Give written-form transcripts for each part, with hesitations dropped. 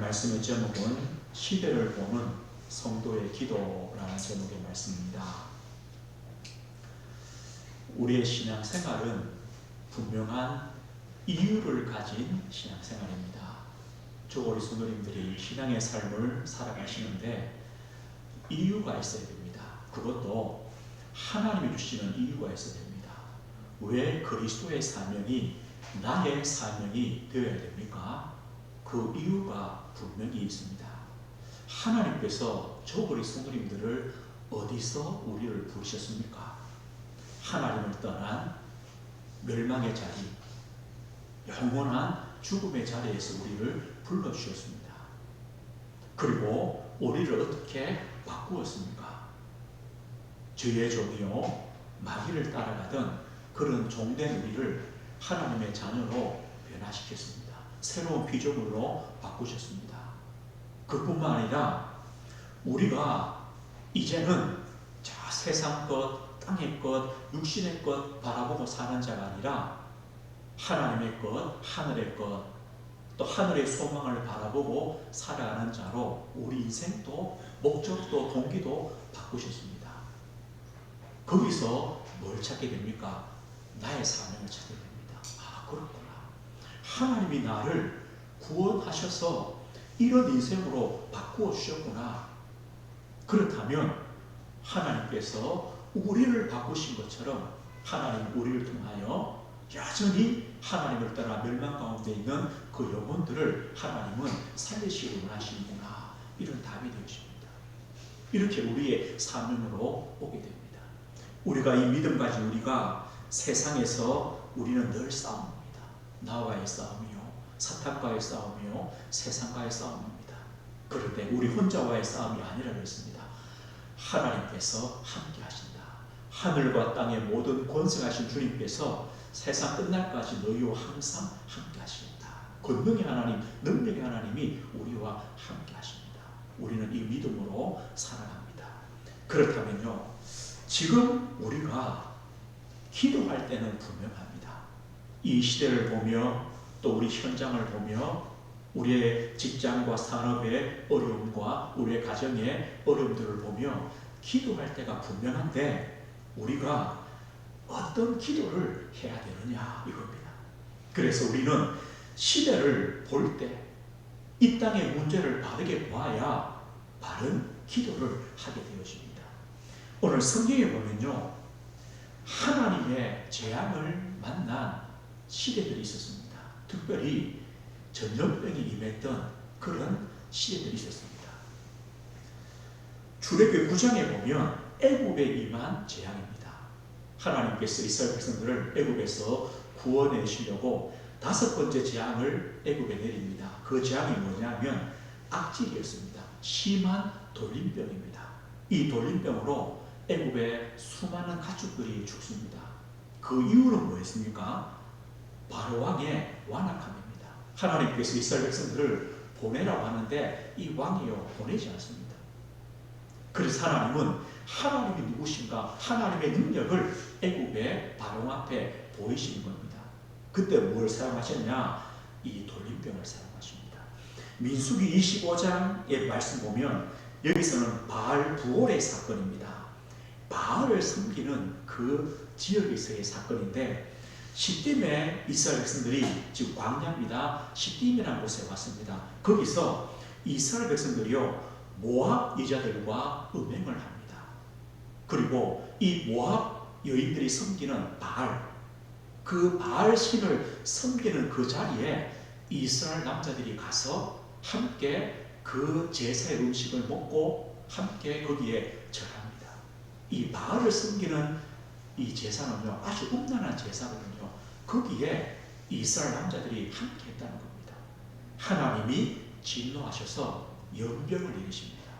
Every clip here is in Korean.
말씀의 제목은 시대를 보는 성도의 기도라는 제목의 말씀입니다. 우리의 신앙생활은 분명한 이유를 가진 신앙생활입니다. 우리 성도님들이 신앙의 삶을 살아가시는데 이유가 있어야 됩니다. 그것도 하나님이 주시는 이유가 있어야 됩니다. 왜 그리스도의 사명이 나의 사명이 되어야 됩니까? 그 이유가 분명히 있습니다. 하나님께서 우리 성도님들을 어디서 우리를 부르셨습니까? 하나님을 떠난 멸망의 자리, 영원한 죽음의 자리에서 우리를 불러주셨습니다. 그리고 우리를 어떻게 바꾸었습니까? 죄의 종이요 마귀를 따라가던 그런 종된 우리를 하나님의 자녀로 변화시켰습니다. 새로운 피조물로 바꾸셨습니다. 그뿐만 아니라 우리가 이제는 세상 것, 땅의 것, 육신의 것 바라보고 사는 자가 아니라 하나님의 것, 하늘의 것, 또 하늘의 소망을 바라보고 살아가는 자로 우리 인생도 목적도 동기도 바꾸셨습니다. 거기서 뭘 찾게 됩니까? 나의 사명을 찾게 됩니다. 그렇구나. 하나님이 나를 구원하셔서 이런 인생으로 바꾸어 주셨구나. 그렇다면 하나님께서 우리를 바꾸신 것처럼 하나님 우리를 통하여 여전히 하나님을 따라 멸망 가운데 있는 그 영혼들을 하나님은 살리시기 원하시는구나. 이런 답이 되어집니다. 이렇게 우리의 사명으로 오게 됩니다. 우리가 이 믿음 가진 우리가 세상에서 우리는 늘 싸움입니다. 나와의 싸움이요, 사탄과의 싸움이요, 세상과의 싸움입니다. 그런데 우리 혼자와의 싸움이 아니라 그랬습니다. 하나님께서 함께 하신다. 하늘과 땅의 모든 권세하신 주님께서 세상 끝날까지 너희와 항상 함께 하신다. 권능의 하나님, 능력의 하나님이 우리와 함께 하십니다. 우리는 이 믿음으로 살아갑니다. 그렇다면요, 지금 우리가 기도할 때는 분명합니다. 이 시대를 보며 또 우리 현장을 보며 우리의 직장과 산업의 어려움과 우리의 가정의 어려움들을 보며 기도할 때가 분명한데 우리가 어떤 기도를 해야 되느냐 이겁니다. 그래서 우리는 시대를 볼 때 이 땅의 문제를 바르게 봐야 바른 기도를 하게 되어집니다. 오늘 성경에 보면요, 하나님의 재앙을 만난 시대들이 있었습니다. 특별히 전염병이 임했던 그런 시대들이 있었습니다. 출애굽기 9장에 보면 애굽에 임한 재앙입니다. 하나님께서 이스라엘 백성들을 애굽에서 구원해내시려고 5번째 재앙을 애굽에 내립니다. 그 재앙이 뭐냐면 악질이었습니다. 심한 돌림병입니다. 이 돌림병으로 애굽의 수많은 가축들이 죽습니다. 그 이유는 뭐였습니까? 바로 왕의 완악함입니다. 하나님께서 이스라엘 백성들을 보내라고 하는데 이 왕이요 보내지 않습니다. 그래서 하나님은 하나님이 누구신가, 하나님의 능력을 애굽의 바로 앞에 보이시는 겁니다. 그때 뭘 사용하셨냐? 이 돌림병을 사용하십니다. 민수기 25장의 말씀 보면 여기서는 바알 부올의 사건입니다. 바알을 섬기는 그 지역에서의 사건인데 시딤에 이스라엘 백성들이 지금 광야입니다. 시딤이라는 곳에 왔습니다. 거기서 이스라엘 백성들이요 모압 여자들과 음행을 합니다. 그리고 이 모압 여인들이 섬기는 바알, 그 바알 신을 섬기는 그 자리에 이스라엘 남자들이 가서 함께 그 제사의 음식을 먹고 함께 거기에 절합니다. 이 바알을 섬기는 이 제사는요 아주 음란한 제사거든요. 거기에 이스라엘 남자들이 함께 했다는 겁니다. 하나님이 진노하셔서 연병을 내리십니다.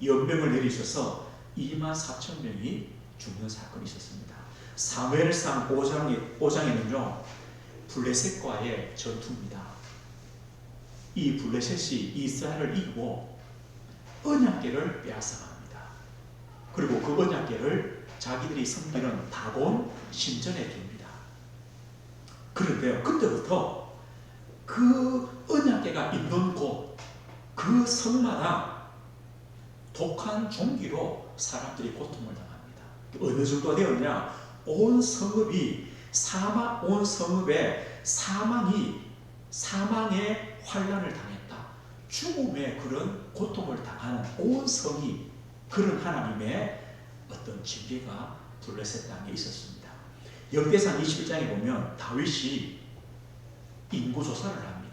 연병을 내리셔서 24,000명이 죽는 사건이 있었습니다. 사무엘상 5장에는요 블레셋과의 전투입니다. 이 블레셋이 이스라엘을 이기고 언약궤를 빼앗아갑니다. 그리고 그 언약궤를 자기들이 섬기는 다곤 신전에 둡니다. 그런데요, 그때부터 그 언약궤가 있는 곳, 그 성마다 독한 종기로 사람들이 고통을 당합니다. 어느 정도 되었냐? 온 성읍에 사망의 환난을 당했다. 죽음의 그런 고통을 당하는 온 성이 그런 하나님의 어떤 징계가 블레셋 땅에 있었습니다. 역대상 21장에 보면 다윗이 인구조사를 합니다.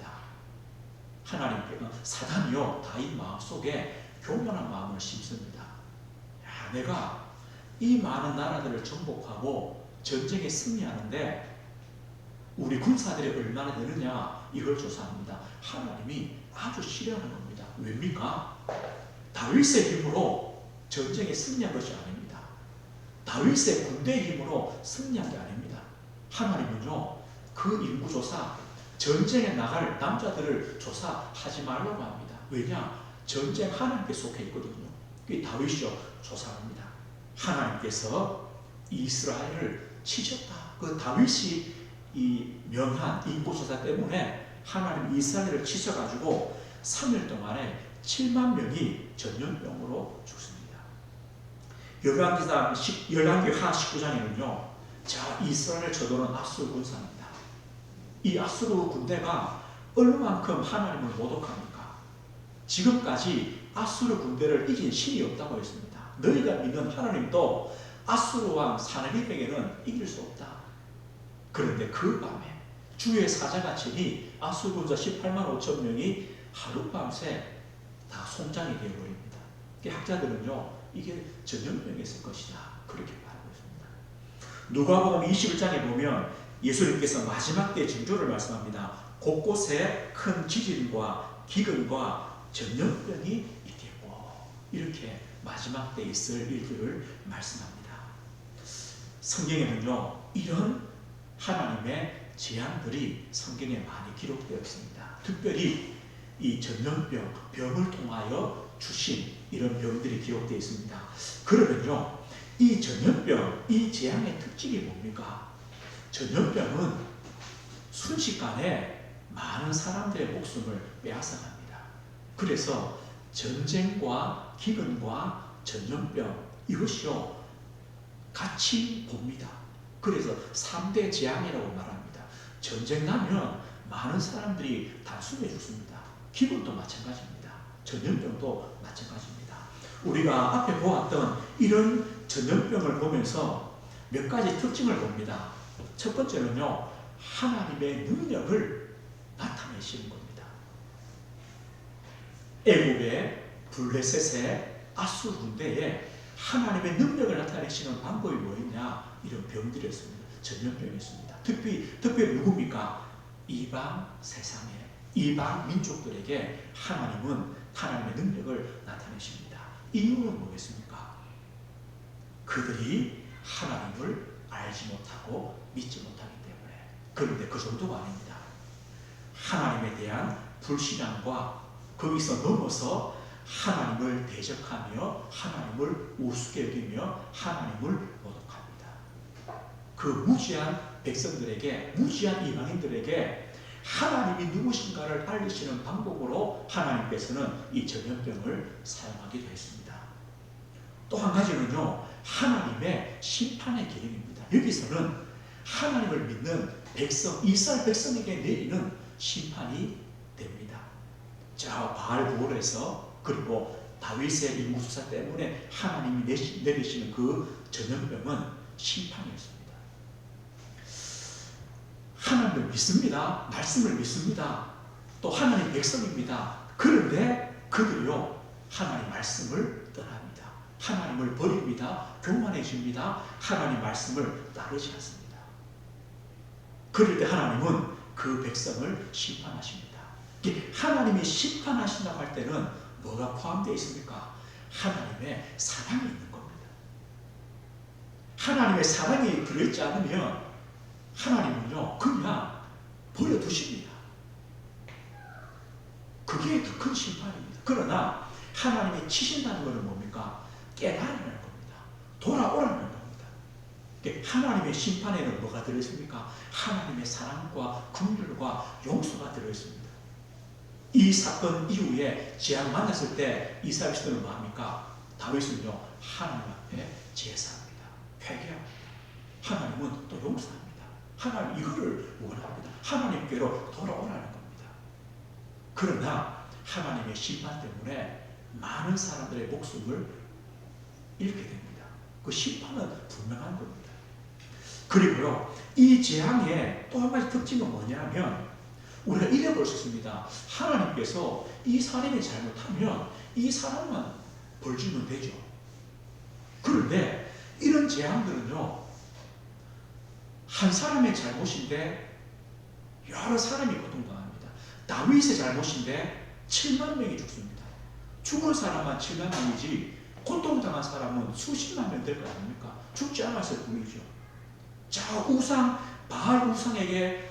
사단이요 다윗 마음속에 교만한 마음을 심습니다. 야, 내가 이 많은 나라들을 정복하고 전쟁에 승리하는데 우리 군사들이 얼마나 되느냐 이걸 조사합니다. 하나님이 아주 싫어하는 겁니다. 왜입니까? 다윗의 힘으로 전쟁에 승리한 것이 아닙니다. 다윗의 군대의 힘으로 승리한 게 아닙니다. 하나님은요 그 인구조사, 전쟁에 나갈 남자들을 조사하지 말라고 합니다. 왜냐? 전쟁 하나님께 속해 있거든요. 다윗이요 조사합니다. 하나님께서 이스라엘을 치셨다. 그 다윗이 이 명한 인구조사 때문에 하나님 이스라엘을 치셔가지고 3일 동안에 7만 명이 전염병으로 죽습니다. 열왕기하 19장에는요, 자 이스라엘을 쳐도는 아수르 군사입니다. 이 아수르 군대가 얼마만큼 하나님을 모독합니까? 지금까지 아수르 군대를 이긴 신이 없다고 했습니다. 너희가 믿는 하나님도 아수르 왕 사나리백에는 이길 수 없다. 그런데 그 밤에 주의 사자가 치니 아수르 군사 18만 5천 명이 하룻밤새 다 송장이 되어버립니다. 학자들은요 이게 전염병이었을 것이다 그렇게 말하고 있습니다. 누가복음 21장에 보면 예수님께서 마지막 때 징조를 말씀합니다. 곳곳에 큰 지진과 기근과 전염병이 있겠고 이렇게 마지막 때 있을 일들을 말씀합니다. 성경에는요 이런 하나님의 재앙들이 성경에 많이 기록되어 있습니다. 특별히 이 전염병, 병을 통하여 주신 이런 병들이 기록되어 있습니다. 그러면요 이 전염병, 이 재앙의 특징이 뭡니까? 전염병은 순식간에 많은 사람들의 목숨을 빼앗아갑니다. 그래서 전쟁과 기근과 전염병 이것이요 같이 봅니다. 그래서 3대 재앙이라고 말합니다. 전쟁 나면 많은 사람들이 단숨에 죽습니다. 기근도 마찬가지입니다. 전염병도 마찬가지입니다. 우리가 앞에 보았던 이런 전염병을 보면서 몇 가지 특징을 봅니다. 첫 번째는요, 하나님의 능력을 나타내시는 겁니다. 애굽의 블레셋의 아수르 군대에 하나님의 능력을 나타내시는 방법이 뭐였냐? 이런 병들이었습니다. 전염병이었습니다. 특별히 누굽니까? 이방 세상에, 이방 민족들에게 하나님은 하나님의 능력을 나타내십니다. 이유는 뭐겠습니까? 그들이 하나님을 알지 못하고 믿지 못하기 때문에. 그런데 그 정도가 아닙니다. 하나님에 대한 불신앙과 거기서 넘어서 하나님을 대적하며 하나님을 우습게 여기며 하나님을 모독합니다. 그 무지한 백성들에게, 무지한 이방인들에게 하나님이 누구신가를 알리시는 방법으로 하나님께서는 이 전염병을 사용하기도 했습니다. 또 한 가지는요, 하나님의 심판의 기능입니다. 여기서는 하나님을 믿는 백성, 이스라엘 백성에게 내리는 심판이 됩니다. 자, 바알보올에서 그리고 다윗의 인구수사 때문에 하나님이 내리시는 그 전염병은 심판이었습니다. 하나님을 믿습니다. 말씀을 믿습니다. 또 하나님 백성입니다. 그런데 그들이요 하나님 말씀을 떠납니다. 하나님을 버립니다. 교만해집니다. 하나님 말씀을 따르지 않습니다. 그럴 때 하나님은 그 백성을 심판하십니다. 하나님이 심판하신다고 할 때는 뭐가 포함되어 있습니까? 하나님의 사랑이 있는 겁니다. 하나님의 사랑이 들어있지 않으면 하나님은요 그냥 버려두십니다. 그게 더 큰 심판입니다. 그러나 하나님이 치신다는 것은 뭡니까? 깨달으라는 겁니다. 돌아오라는 겁니다. 하나님의 심판에는 뭐가 들어있습니까? 하나님의 사랑과 긍휼과 용서가 들어있습니다. 이 사건 이후에 재앙 만났을 때 이스라엘 시대는 뭐합니까? 다윗은요 하나님 앞에 제사합니다. 회개합니다. 하나님은 또 용서합니다. 하나님 이거를 원합니다. 하나님께로 돌아오라는 겁니다. 그러나 하나님의 심판 때문에 많은 사람들의 목숨을 잃게 됩니다. 그 심판은 분명한 겁니다. 그리고요 이 재앙의 또 한 가지 특징은 뭐냐면 우리가 이래 볼 수 있습니다. 하나님께서 이 사람이 잘못하면 이 사람은 벌 주면 되죠. 그런데 이런 재앙들은요 한 사람의 잘못인데 여러 사람이 고통당합니다. 다윗의 잘못인데 7만 명이 죽습니다. 죽은 사람만 7만 명이지 고통당한 사람은 수십만 명 될 거 아닙니까? 죽지 않았을 뿐이죠. 자 우상 바알 우상에게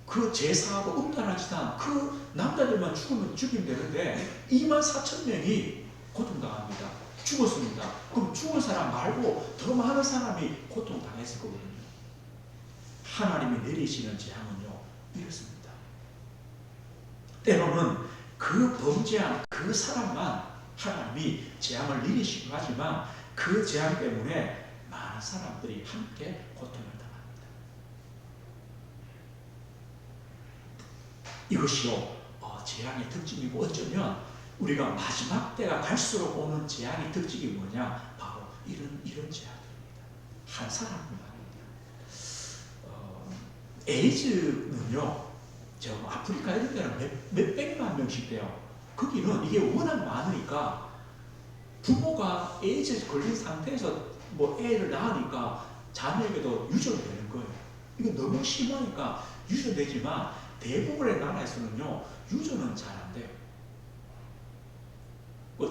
그 제사하고 음란하지만 그 남자들만 죽으면 되는데 2만 4천 명이 고통당합니다. 죽었습니다. 그럼 죽은 사람 말고 더 많은 사람이 고통당했을 거거든요. 하나님이 내리시는 재앙은요 이렇습니다. 때로는 그 범죄한 그 사람만 하나님이 재앙을 내리시기도 하지만 그 재앙 때문에 많은 사람들이 함께 고통을 당합니다. 이것이요 재앙의 특징이고 어쩌면 우리가 마지막 때가 갈수록 오는 재앙의 특징이 뭐냐? 바로 이런 재앙입니다. 한 사람뿐만 아닙니다. 에이즈는요, 저 아프리카 이런 데는 몇백만 명씩 돼요. 거기는 이게 워낙 많으니까 부모가 에이즈 걸린 상태에서 뭐 애를 낳으니까 자녀에게도 유전되는 거예요. 이게 너무 심하니까 유전되지만 대부분의 나라에서는요 유전은 잘 안 돼요.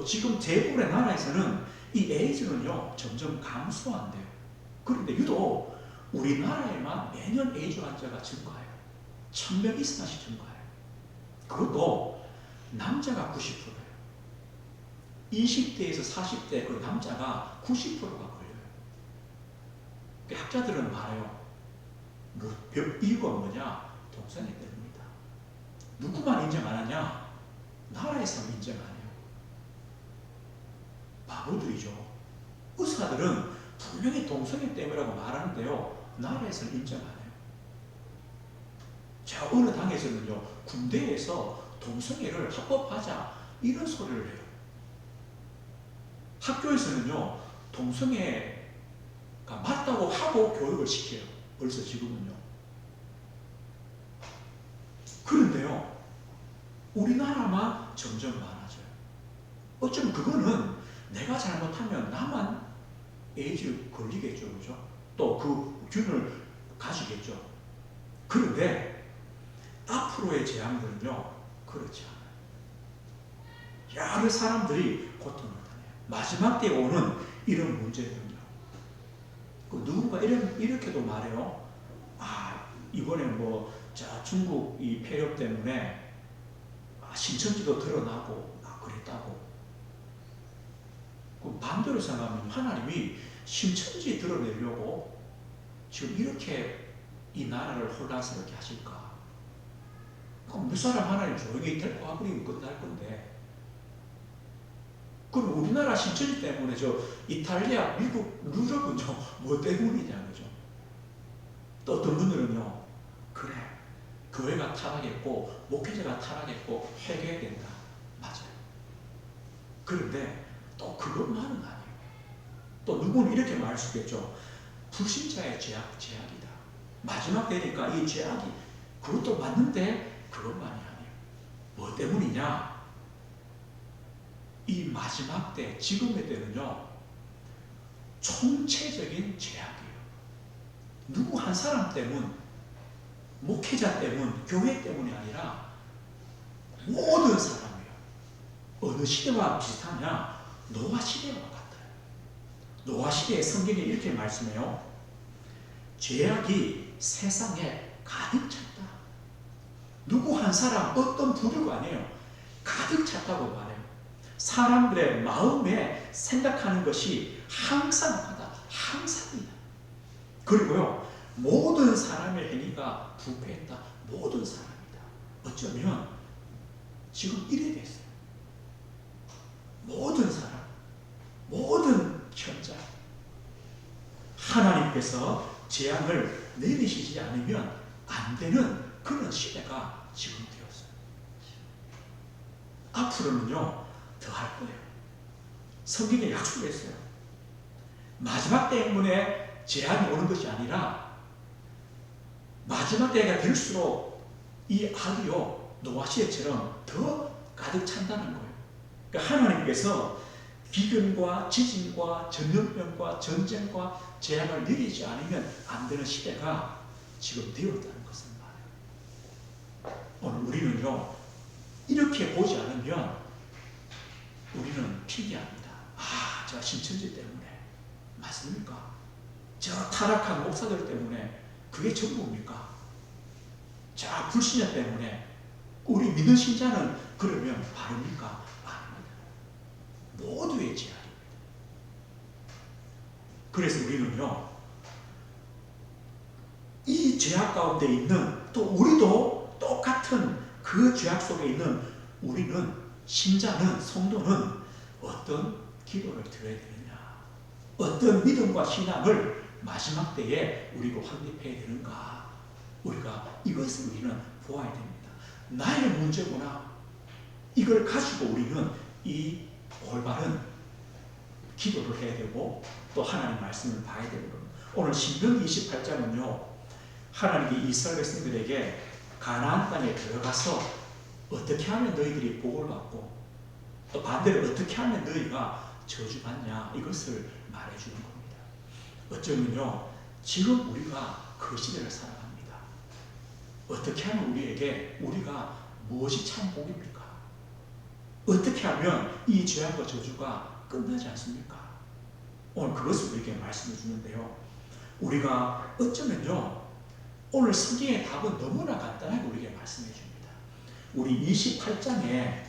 지금 대부분의 나라에서는 이 에이즈는요 점점 감소한대요. 그런데 유독 우리나라에만 매년 에이즈 환자가 증가해요. 1000명 이상씩 증가해요. 그것도 남자가 90%예요. 20대에서 40대 그 남자가 90%가 걸려요. 학자들은 말해요. 이유가 뭐냐? 동성애 때문이다. 누구만 인정 안 하냐? 나라에서 인정 안 해요. 바보들이죠. 의사들은 분명히 동성애 때문이라고 말하는데요. 나라에서는 인정 안 해요. 자, 어느 당에서는요, 군대에서 동성애를 합법하자 이런 소리를 해요. 학교에서는요, 동성애가 맞다고 하고 교육을 시켜요. 벌써 지금은요. 그런데요, 우리나라만 점점 많아져요. 어쩌면 그거는 내가 잘못하면 나만 에이즈 걸리겠죠, 그죠? 또 그 균을 가지겠죠. 그런데 앞으로의 재앙들은요, 그렇지 않아요. 여러 사람들이 고통을 당해요. 마지막 때에 오는 이런 문제들은요. 누군가 이렇게도 말해요. 이번에 자, 중국 이 폐업 때문에 신천지도 드러나고 그랬다고. 반대로 생각하면 하나님이 신천지 드러내려고 지금 이렇게 이 나라를 혼란스럽게 하실까? 그럼 몇 사람 하나님 조용히 데리고 와버리면 끝날 건데. 그럼 우리나라 신천지 때문에 저 이탈리아, 미국, 유럽은요 뭐 때문이냐 그죠? 또 어떤 분들은요, 그래 교회가 타락했고 목회자가 타락했고 회개해야 된다. 맞아요. 그런데 또 그것만은 아니에요. 또 누구는 이렇게 말할 수 있겠죠. 불신자의 죄악이다. 마지막 때니까 이 죄악이 그것도 맞는데 그것만이 아니에요. 뭐 때문이냐? 이 마지막 때, 지금의 때는요, 총체적인 죄악이에요. 누구 한 사람 때문, 목회자 때문, 교회 때문이 아니라 모든 사람이에요. 어느 시대와 비슷하냐? 노아 시대와 같아요. 노아 시대의 성경에 이렇게 말씀해요. 죄악이 세상에 가득 찼다. 누구 한 사람, 어떤 부류가 아니에요. 가득 찼다고 말해요. 사람들의 마음에 생각하는 것이 항상 하다. 항상이다. 그리고요, 모든 사람의 행위가 부패했다. 모든 사람이다. 어쩌면 지금 이래 됐어요. 모든 사람, 모든 현장, 하나님께서 재앙을 내리시지 않으면 안 되는 그런 시대가 지금 되었어요. 앞으로는요, 더 할 거예요. 성경에 약속했어요. 마지막 때문에 재앙이 오는 것이 아니라 마지막 때가 될수록 이 악이요, 노아 시대처럼 더 가득 찬다는 거예요. 그러니까 하나님께서 기근과 지진과 전염병과 전쟁과 재앙을 내리지 않으면 안 되는 시대가 지금 되었다는 것을 말해요. 오늘 우리는요, 이렇게 보지 않으면 우리는 피기합니다. 아, 제가 신천지 때문에. 맞습니까? 저 타락한 목사들 때문에 그게 전부입니까? 자, 불신자 때문에 우리 믿는 신자는 그러면 바릅니까? 아닙니다. 모두의 재앙입니다. 그래서 우리는요, 이 죄악 가운데 있는, 또 우리도 똑같은 그 죄악 속에 있는 우리는, 신자는, 성도는 어떤 기도를 드려야 되느냐, 어떤 믿음과 신앙을 마지막 때에 우리가 확립해야 되는가, 우리가 이것을 우리는 보아야 됩니다. 나의 문제구나. 이걸 가지고 우리는 이 올바른 기도를 해야 되고 또 하나님 말씀을 봐야 되는 겁니다. 오늘 신명기 28장은요, 하나님이 이스라엘 백성들에게 가나안 땅에 들어가서 어떻게 하면 너희들이 복을 받고 또 반대로 어떻게 하면 너희가 저주받냐, 이것을 말해주는 겁니다. 어쩌면요, 지금 우리가 그 시대를 살아갑니다. 어떻게 하면 우리가 무엇이 참 복입니까? 어떻게 하면 이 죄악과 저주가 끝나지 않습니까? 오늘 그것을 우리에게 말씀해 주는데요, 우리가 어쩌면요, 오늘 성경의 답은 너무나 간단하게 우리에게 말씀해 줍니다. 우리 28장에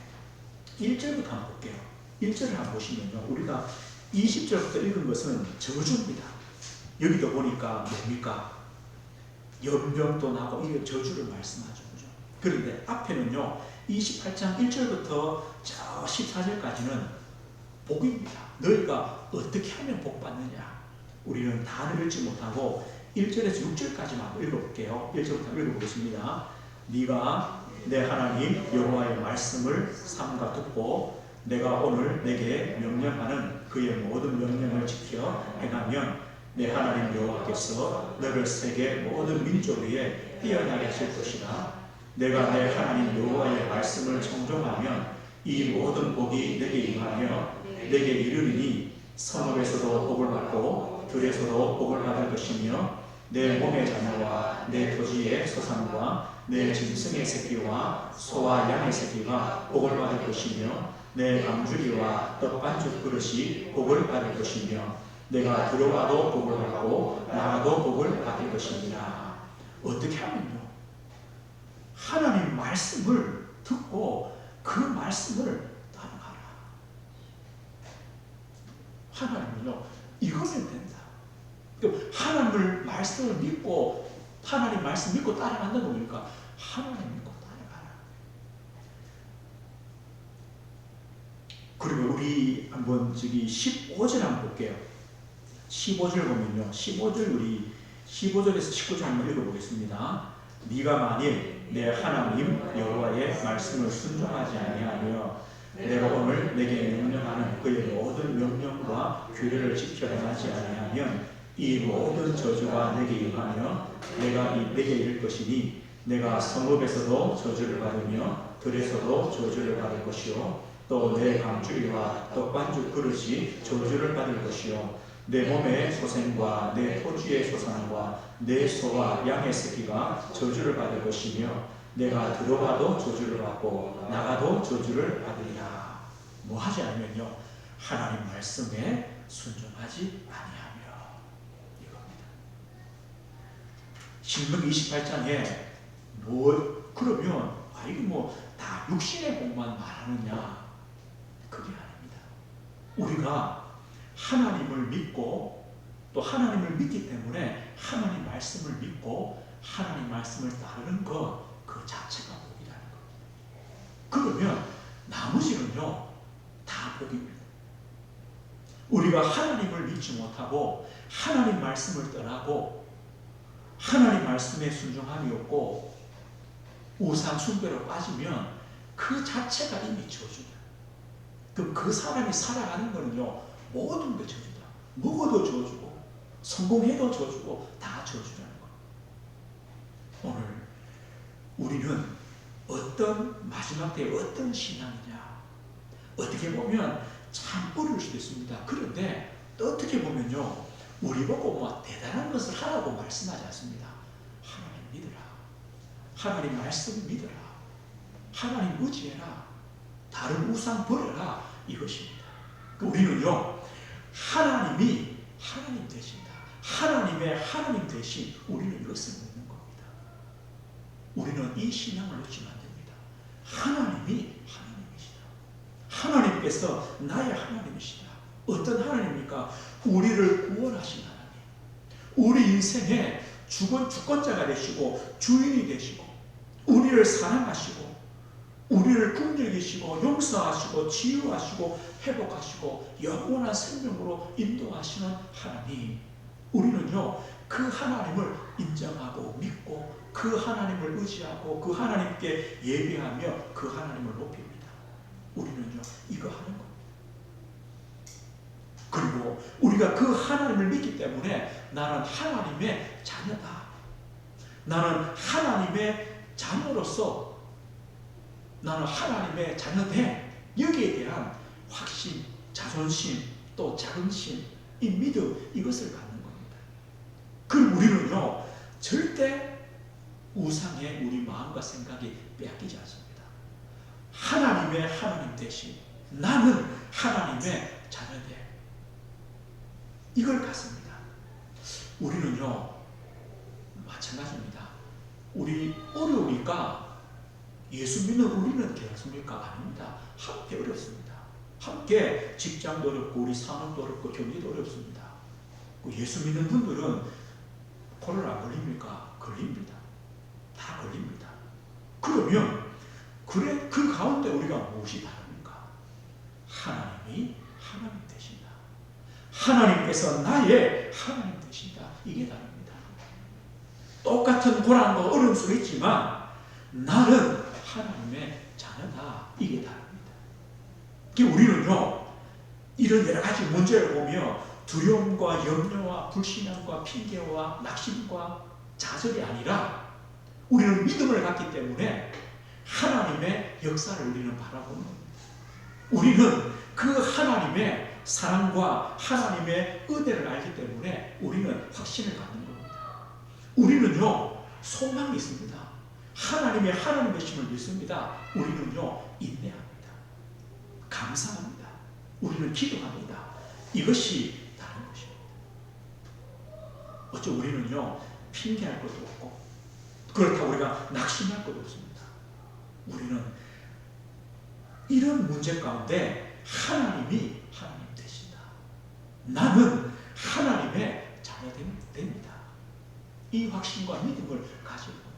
1절부터 한번 볼게요. 1절을 한번 보시면요, 우리가 20절부터 읽은 것은 저주입니다. 여기도 보니까 뭡니까? 연병도 나고 이런 저주를 말씀하죠. 그죠? 그런데 앞에는요, 28장 1절부터 저 14절까지는 복입니다. 너희가 어떻게 하면 복 받느냐? 우리는 다 읽지 못하고 1절에서 6절까지만 읽어볼게요. 1절부터 읽어보겠습니다. 네가 내 하나님 여호와의 말씀을 삼가 듣고 내가 오늘 내게 명령하는 그의 모든 명령을 지켜 행하면 내 하나님 여호와께서 너를 세계 모든 민족 위에 뛰어나게 하실 것이라. 내가 내 하나님 여호와의 말씀을 청종하면 이 모든 복이 내게 임하며 내게 이르리니 성읍에서도 복을 받고 들에서도 복을 받을 것이며 내 몸의 자녀와 내 토지의 소산과 내 짐승의 새끼와 소와 양의 새끼가 복을 받을 것이며 내 감주리와 떡반죽 그릇이 복을 받을 것이며 내가 들어와도 복을 받고 나가도 복을 받을 것입니다. 어떻게 하면요, 하나님 말씀을 듣고 그 말씀을 따라가라. 하나님은요, 이거면 된다. 하나님을 말씀을 믿고 하나님 말씀 믿고 따라간다는 겁니까? 하나님 믿고 따라가라. 그리고 우리 한번 15절 한번 볼게요. 15절 보면요, 15절에서 19절 한번 읽어보겠습니다. 네가 만일 내 하나님 여호와의 말씀을 순종하지 아니하며 내가 오늘 내게 명령하는 그의 모든 명령과 규례를 지켜 행하지 아니하면 이 모든 저주가 내게 임하며 내게 이를 것이니 내가 성읍에서도 저주를 받으며 들에서도 저주를 받을 것이요 또 내 감주리와 떡반죽 그릇이 저주를 받을 것이요 내 몸의 소생과 내 토지의 소산과 내 소와 양의 새끼가 저주를 받을 것이며 내가 들어와도 저주를 받고 나가도 저주를 받으리라. 뭐 하지 않으면요, 하나님 말씀에 순종하지 아니하며, 이겁니다. 신명기 28장에 그러면 이게 다 육신의 복만 말하느냐, 그게 아닙니다. 우리가 하나님을 믿고 또 하나님을 믿기 때문에 하나님 말씀을 믿고 하나님 말씀을 따르는 것, 그 자체가 복이라는 겁니다. 그러면 나머지는요 다 복입니다. 우리가 하나님을 믿지 못하고 하나님 말씀을 떠나고 하나님 말씀에 순종함이 없고 우상 숭배로 빠지면 그 자체가 이미 저주다. 그럼 그 사람이 살아가는 거는요 모든 게 저주다. 먹어도 저주고 성공해도 저주고 다 저주라는 거. 오늘 우리는 어떤 마지막 때에 어떤 신앙이냐, 어떻게 보면 참 어려울 수도 있습니다. 그런데 또 어떻게 보면요 우리 보고 뭐 대단한 것을 하라고 말씀하지 않습니다. 하나님 믿으라, 하나님 말씀 믿으라, 하나님 의지해라, 다른 우상 버려라, 이것입니다. 우리는요 하나님이 하나님 되신다, 하나님의 하나님 대신 우리는 이것을 믿는 겁니다. 우리는 이 신앙을 놓치면 안 됩니다. 하나님이 하나님이시다. 하나님께서 나의 하나님이시다. 어떤 하나님입니까? 우리를 구원하신 하나님, 우리 인생의 주권자가 되시고 주인이 되시고 우리를 사랑하시고 우리를 긍휼히시고 용서하시고 치유하시고 회복하시고 영원한 생명으로 인도하시는 하나님. 우리는요 그 하나님을 인정하고 믿고 그 하나님을 의지하고 그 하나님께 예배하며 그 하나님을 높입니다. 우리는요 이거 하는 겁니다. 그리고 우리가 그 하나님을 믿기 때문에 나는 하나님의 자녀다, 나는 하나님의 자녀로서 나는 하나님의 자녀됨, 여기에 대한 확신, 자존심, 또 자긍심, 이 믿음, 이것을 갖는 겁니다. 그럼 우리는요 절대 우상에 우리 마음과 생각이 빼앗기지 않습니다. 하나님의 하나님 대신 나는 하나님의 자녀됨, 이걸 갖습니다. 우리는요 마찬가지입니다. 우리 어려우니까 예수 믿는 우리는 괜찮습니까? 아닙니다. 함께 어렵습니다. 함께 직장도 어렵고 우리 산업도 어렵고 경제도 어렵습니다. 예수 믿는 분들은 코로나 걸립니까? 걸립니다. 다 걸립니다. 그러면 그 가운데 우리가 무엇이 다릅니까? 하나님이 하나님 되신다, 하나님께서 나의 하나님 되신다, 이게 다릅니다. 똑같은 고난과 어려움 속에 있지만 나는 하나님의 자녀다, 이게 다릅니다. 우리는요 이런 여러 가지 문제를 보며 두려움과 염려와 불신앙과 핑계와 낙심과 좌절이 아니라 우리는 믿음을 갖기 때문에 하나님의 역사를 우리는 바라보는 겁니다. 우리는 그 하나님의 사랑과 하나님의 은혜를 알기 때문에 우리는 확신을 갖는 겁니다. 우리는요 소망이 있습니다. 하나님의 하나님 되심을 믿습니다. 우리는요 인내합니다. 감사합니다. 우리는 기도합니다. 이것이 다른 것입니다. 어째 우리는요 핑계할 것도 없고 그렇다고 우리가 낙심할 것도 없습니다. 우리는 이런 문제 가운데 하나님이 하나님 되신다, 나는 하나님의 자녀 됩니다, 이 확신과 믿음을 가지고 겁니다.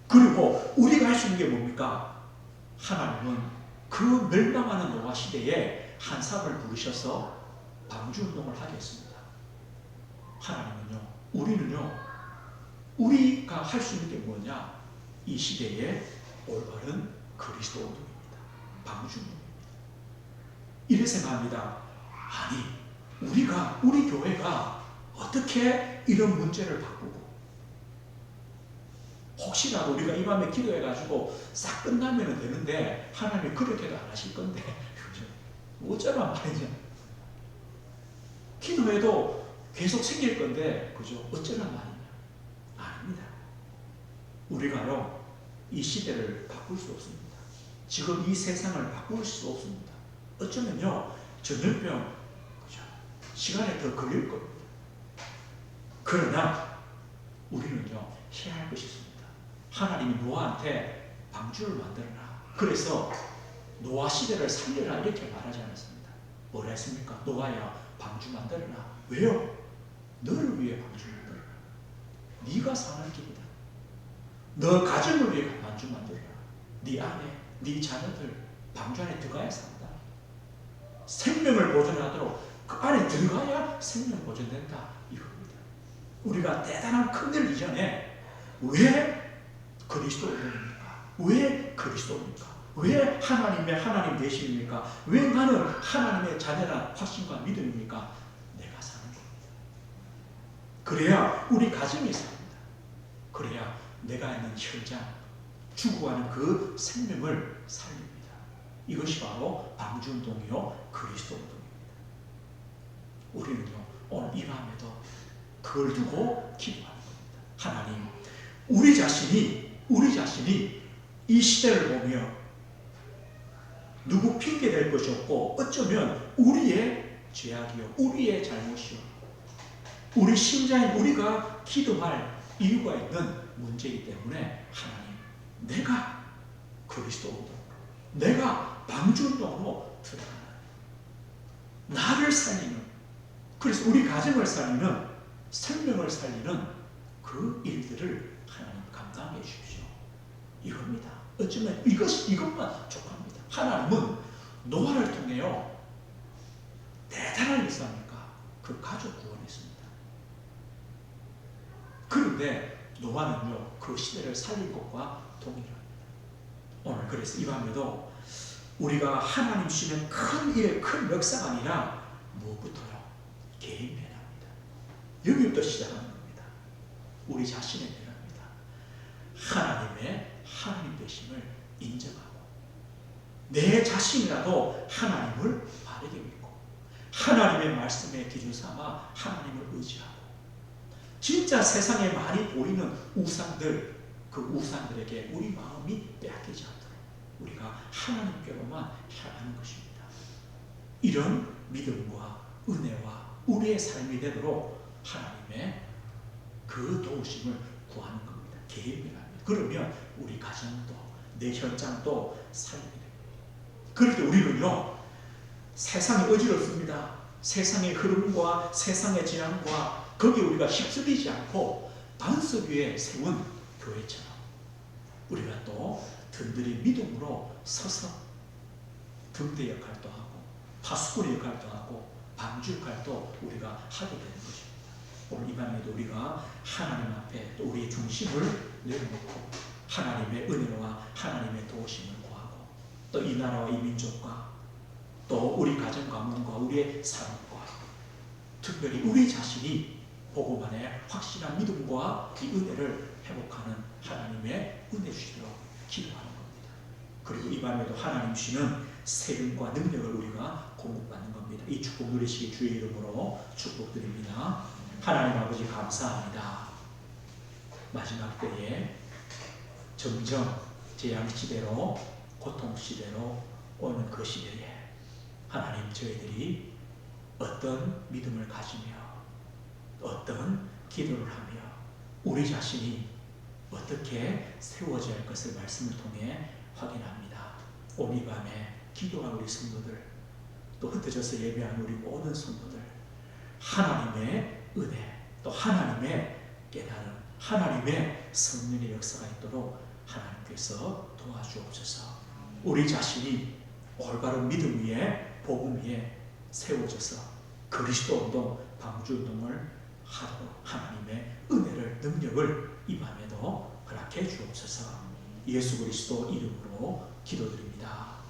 그리고 우리가 할 수 있는 게 뭡니까? 하나님은 그 멸망하는 노아 시대에 한 사람을 부르셔서 방주운동을 하게 했습니다. 하나님은요 우리는요 우리가 할 수 있는 게 뭐냐? 이 시대에 올바른 그리스도인입니다. 방주운동입니다. 이래 생각합니다. 아니 우리 교회가 어떻게 이런 문제를 바꾸고 혹시라도 우리가 이 밤에 기도해가지고 싹 끝나면 되는데 하나님이 그렇게도 안 하실 건데 어쩌란 말이냐? 기도해도 계속 생길 건데 그죠? 어쩌란 말이냐? 아닙니다. 우리가요 이 시대를 바꿀 수 없습니다. 지금 이 세상을 바꿀 수 없습니다. 어쩌면요 전염병 그죠? 시간이 더 걸릴 겁니다. 그러나 우리는요 해야 할 것이 있습니다. 하나님이 노아한테 방주를 만들어라. 그래서 노아 시대를 살려라 이렇게 말하지 않았습니다. 뭐라 했습니까? 노아야 방주 만들어라. 왜요? 너를 위해 방주 만들어라. 네가 사는 길이다. 너 가정을 위해 방주 만들어라. 네 아내, 네 자녀들 방주 안에 들어가야 산다. 생명을 보존하도록 그 안에 들어가야 생명 보존된다. 이겁니다. 우리가 대단한 큰일 이전에 왜 그리스도입니까? 왜 그리스도입니까? 왜 하나님 되십니까? 왜 나는 하나님의 자녀라 확신과 믿음입니까? 내가 사는 겁니다. 그래야 우리 가정이 삽니다. 그래야 내가 있는 현장, 죽어가는 그 생명을 살립니다. 이것이 바로 방주운동이요 그리스도운동입니다. 우리는요 오늘 이 밤에도 그걸 두고 기도하는 겁니다. 하나님, 우리 자신이 이 시대를 보며 누구 핑계댈 것이 없고 어쩌면 우리의 죄악이요 우리의 잘못이요 우리 심장에 우리가 기도할 이유가 있는 문제이기 때문에 하나님, 내가 그리스도운동, 내가 방주운동으로 들어가는 나를 살리는, 그래서 우리 가정을 살리는, 생명을 살리는 그 일들을 하나님 감당해 주십시오. 이겁니다. 어쩌면 이것만 족합니다. 하나님은 노아를 통해요 대단한 일을 합니까? 그 가족 구원했습니다. 그런데 노아는요 그 시대를 살린 것과 동일합니다. 오늘 그래서 이 밤에도 우리가 하나님 주시는 큰 일, 큰 역사가 아니라 무엇부터요? 개인 면합니다. 여기부터 시작하는 겁니다. 우리 자신의 면합니다. 하나님의 하나님 되심을 인정하고 내 자신이라도 하나님을 바르게 믿고 하나님의 말씀에 기준 삼아 하나님을 의지하고 진짜 세상에 많이 보이는 우상들, 그 우상들에게 우리 마음이 빼앗기지 않도록 우리가 하나님께로만 향하는 것입니다. 이런 믿음과 은혜와 우리의 삶이 되도록 하나님의 그 도우심을 구하는 겁니다. 개인이랍니다. 그러면 우리 가정도 내 현장도 살게 됩니다. 그럴 때 우리는요 세상이 어지럽습니다. 세상의 흐름과 세상의 재앙과 거기에 우리가 휩쓸리지 않고 반석 위에 세운 교회처럼 우리가 또 든든히 믿음으로 서서 등대 역할도 하고 파수꾼 역할도 하고 방주 역할도 우리가 하게 되는 것입니다. 오늘 이 밤에도 우리가 하나님 앞에 또 우리의 중심을 내려놓고 하나님의 은혜와 하나님의 도우심을 구하고 또 이 나라와 이 민족과 또 우리 가정 가문과 우리의 삶과 특별히 우리 자신이 복음 안에 확실한 믿음과 이 은혜를 회복하는 하나님의 은혜 주시도록 기도하는 겁니다. 그리고 이 밤에도 하나님 주시는 세금과 능력을 우리가 공급받는 겁니다. 이 축복 누리시기 주의 이름으로 축복드립니다. 하나님 아버지 감사합니다. 마지막 때에 점점 재앙시대로 고통시대로 오는 그 시대에 하나님 저희들이 어떤 믿음을 가지며 어떤 기도를 하며 우리 자신이 어떻게 세워져야 할 것을 말씀을 통해 확인합니다. 오늘 이 밤에 기도한 우리 성도들 또 흩어져서 예배한 우리 모든 성도들 하나님의 은혜 또 하나님의 깨달음 하나님의 성령의 역사가 있도록 하나님께서 도와주옵소서. 우리 자신이 올바른 믿음 위에 복음 위에 세워져서 그리스도 운동 방주 운동을 하도록 하나님의 은혜를 능력을 이 밤에도 허락해 주옵소서. 예수 그리스도 이름으로 기도드립니다.